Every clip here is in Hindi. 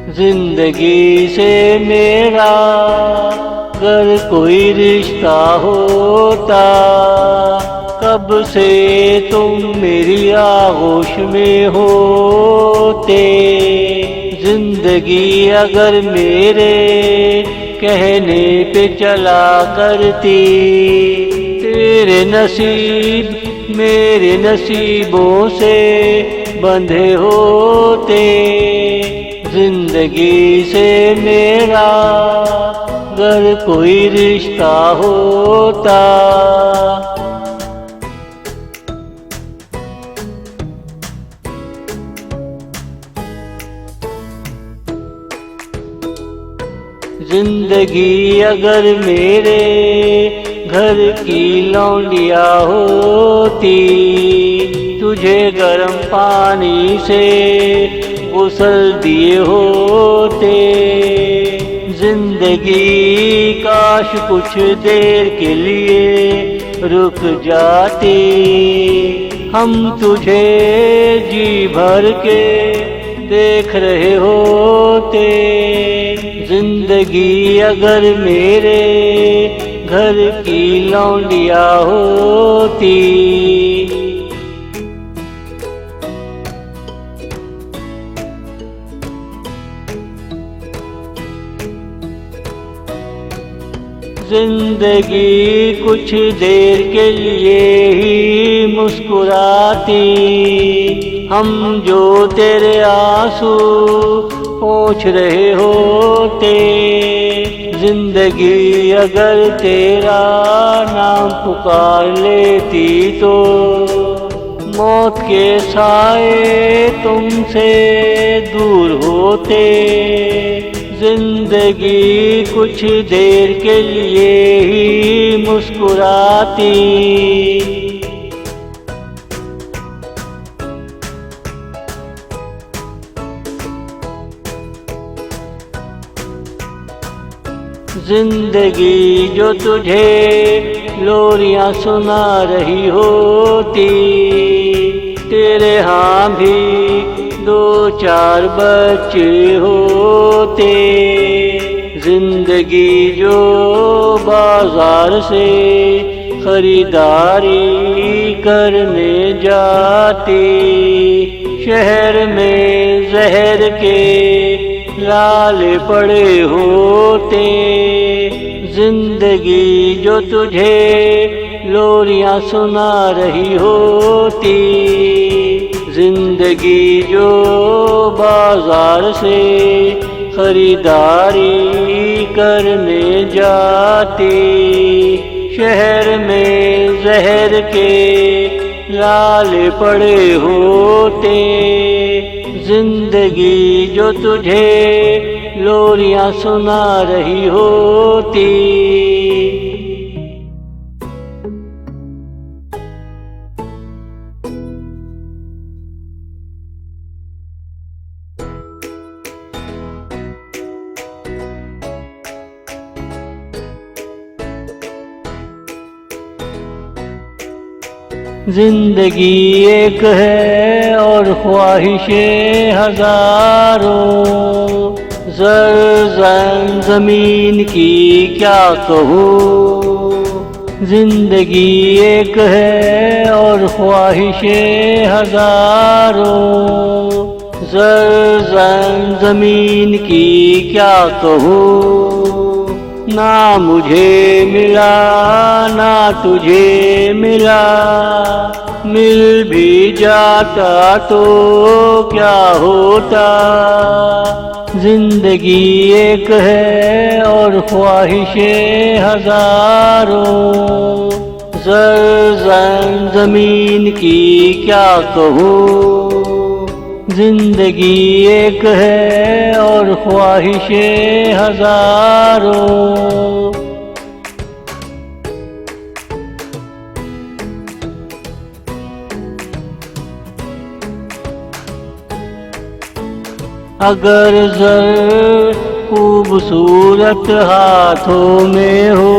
जिंदगी से मेरा अगर कोई रिश्ता होता, कब से तुम मेरी आगोश में होते। जिंदगी अगर मेरे कहने पे चला करती, तेरे नसीब मेरे नसीबों से बंधे होते। जिंदगी से मेरा अगर कोई रिश्ता होता, जिंदगी अगर मेरे घर की लौंडिया होती, तुझे गर्म पानी से गुसल दिए होते। जिंदगी काश कुछ देर के लिए रुक जाती, हम तुझे जी भर के देख रहे होते। जिंदगी अगर मेरे घर की लौंडिया होती, जिंदगी कुछ देर के लिए ही मुस्कुराती, हम जो तेरे आंसू पोंछ रहे होते। जिंदगी अगर तेरा नाम पुकार लेती, तो मौत के साए तुमसे दूर होते। जिंदगी कुछ देर के लिए ही मुस्कुराती, जिंदगी जो तुझे लोरियां सुना रही होती, तेरे यहाँ भी दो चार बच्चे होते। जिंदगी जो बाजार से खरीदारी करने जाती, शहर में जहर के लाले पड़े होते। जिंदगी जो तुझे लोरियां सुना रही होती, जिंदगी जो बाजार से खरीदारी करने जाती, शहर में जहर के लाले पड़े होते। जिंदगी जो तुझे लोरियां सुना रही होती, जिंदगी एक है और ख्वाहिशें हजारों, ज़र ज़मीन की क्या कहूँ। जिंदगी एक है और ख्वाहिशें हजारों, ज़र ज़मीन की क्या कहूँ। ना मुझे मिला ना तुझे मिला, मिल भी जाता तो क्या होता। जिंदगी एक है और ख्वाहिशें हजारों, ज़र ज़मीन की क्या कहूँ। जिंदगी एक है और ख्वाहिशें हजारों, अगर ज़र खूबसूरत हाथों में हो,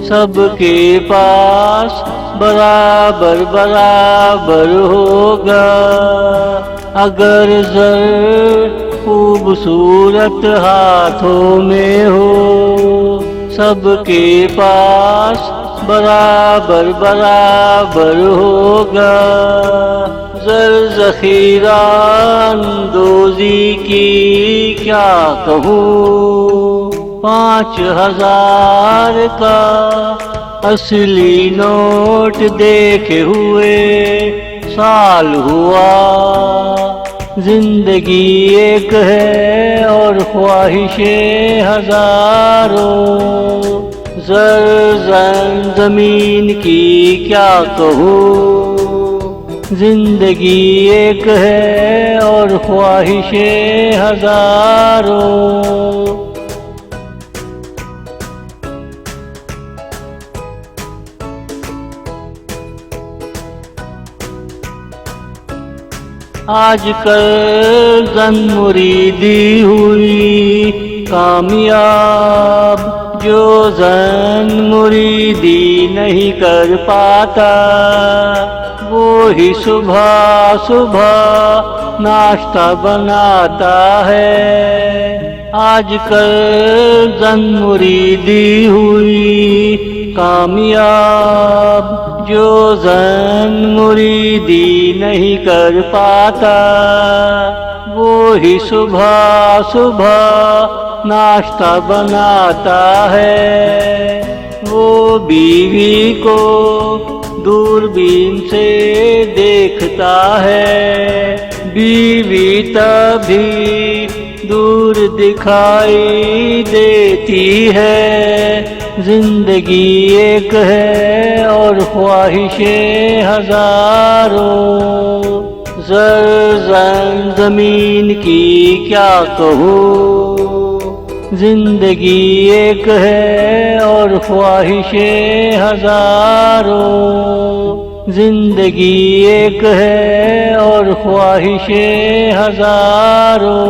सबके पास बराबर बराबर होगा। अगर ज़र खूबसूरत हाथों में हो, सबके पास बराबर बराबर होगा। ज़र ज़ख़ीरा अंदोज़ी की क्या कहूँ, 5000 का असली नोट देखे हुए साल हुआ। जिंदगी एक है और ख्वाहिशें हजारों, ज़र ज़मीन की क्या कहूँ। जिंदगी एक है और ख्वाहिशें हजारों। आजकल ज़न मुरीदी हुई कामयाब, जो ज़न मुरीदी नहीं कर पाता, वो ही सुबह सुबह नाश्ता बनाता है। आजकल ज़न मुरीदी हुई कामयाब, जो ज़न मुरीदी नहीं कर पाता, वो ही सुबह सुबह नाश्ता बनाता है। वो बीवी को दूरबीन से देखता है, बीवी तभी दूर दिखाई देती है। जिंदगी एक है और ख्वाहिशें हजारों, ज़र ज़मीन की क्या कहूँ। जिंदगी एक है और ख्वाहिशें हजारों, जिंदगी एक है और ख्वाहिशें हजारों।